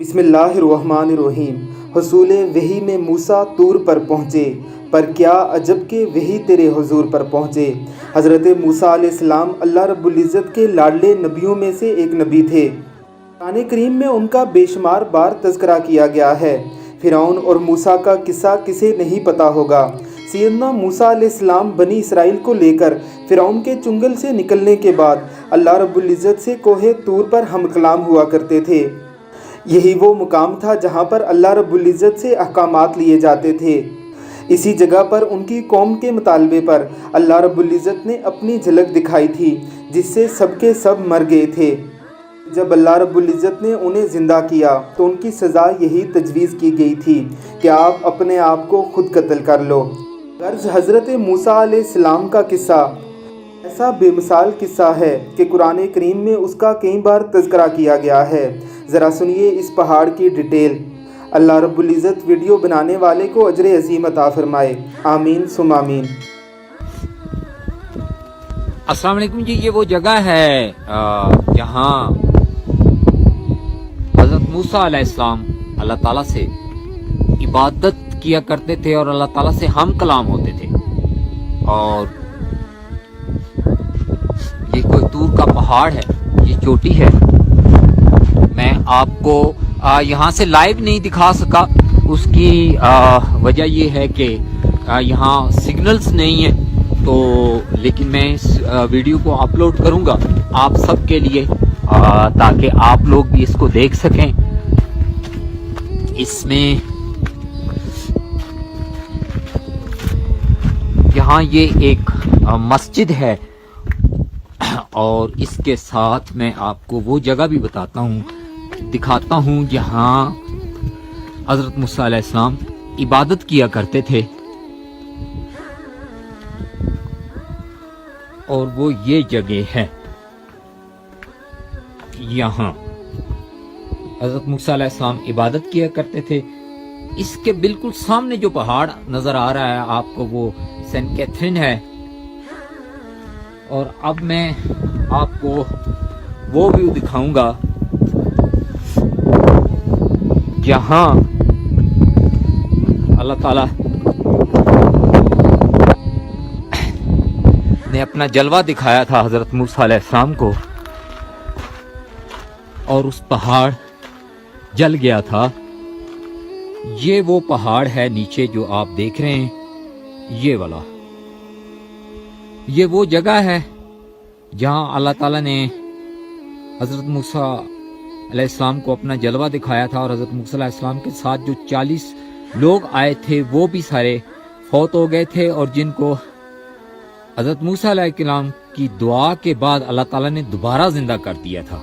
بسم اللہ الرحمن الرحیم۔ حصول وحی میں موسیٰ طور پر پہنچے، پر کیا عجب کہ وحی تیرے حضور پر پہنچے۔ حضرت موسیٰ علیہ السلام اللہ رب العزت کے لاڈلے نبیوں میں سے ایک نبی تھے۔ قرآن کریم میں ان کا بے شمار بار تذکرہ کیا گیا ہے۔ فرعون اور موسیٰ کا قصہ کسے نہیں پتہ ہوگا۔ سیدنا موسیٰ علیہ السلام بنی اسرائیل کو لے کر فرعون کے چنگل سے نکلنے کے بعد اللہ رب العزت سے کوہ طور پر ہم کلام ہوا کرتے تھے۔ یہی وہ مقام تھا جہاں پر اللہ رب العزت سے احکامات لیے جاتے تھے۔ اسی جگہ پر ان کی قوم کے مطالبے پر اللہ رب العزت نے اپنی جھلک دکھائی تھی، جس سے سب کے سب مر گئے تھے۔ جب اللہ رب العزت نے انہیں زندہ کیا تو ان کی سزا یہی تجویز کی گئی تھی کہ آپ اپنے آپ کو خود قتل کر لو۔ غرض حضرت موسیٰ علیہ السلام کا قصہ ایسا بے مثال قصہ ہے کہ قرآن کریم میں اس کا کئی بار تذکرہ کیا گیا ہے۔ ذرا سنیے اس پہاڑ کی ڈیٹیل۔ اللہ رب العزت ویڈیو بنانے والے کو اجر عظیم عطا فرمائے، آمین ثم آمین۔ السلام علیکم جی، یہ وہ جگہ ہے جہاں حضرت موسیٰ علیہ السلام اللہ تعالیٰ سے عبادت کیا کرتے تھے اور اللہ تعالیٰ سے ہم کلام ہوتے تھے۔ اور یہ کوہ طور کا پہاڑ ہے، یہ چوٹی ہے۔ میں آپ کو یہاں سے لائیو نہیں دکھا سکا، اس کی وجہ یہ ہے کہ یہاں سگنلز نہیں ہیں، تو لیکن میں اس ویڈیو کو اپلوڈ کروں گا آپ سب کے لیے تاکہ آپ لوگ بھی اس کو دیکھ سکیں۔ اس میں یہاں یہ ایک مسجد ہے اور اس کے ساتھ میں آپ کو وہ جگہ بھی بتاتا ہوں، دکھاتا ہوں جہاں حضرت موسیٰ علیہ السلام عبادت کیا کرتے تھے۔ اور وہ یہ جگہ ہے، یہاں حضرت موسیٰ علیہ السلام عبادت کیا کرتے تھے۔ اس کے بالکل سامنے جو پہاڑ نظر آ رہا ہے آپ کو، وہ سینٹ کیتھرین ہے۔ اور اب میں آپ کو وہ ویو دکھاؤں گا جہاں اللہ تعالیٰ نے اپنا جلوہ دکھایا تھا حضرت موسیٰ علیہ السلام کو، اور اس پہاڑ جل گیا تھا۔ یہ وہ پہاڑ ہے نیچے جو آپ دیکھ رہے ہیں، یہ والا، یہ وہ جگہ ہے جہاں اللہ تعالیٰ نے حضرت موسیٰ علیہ السلام کو اپنا جلوہ دکھایا تھا، اور حضرت موسیٰ علیہ السلام کے ساتھ جو 40 لوگ آئے تھے وہ بھی سارے فوت ہو گئے تھے، اور جن کو حضرت موسیٰ علیہ السلام کی دعا کے بعد اللہ تعالیٰ نے دوبارہ زندہ کر دیا تھا۔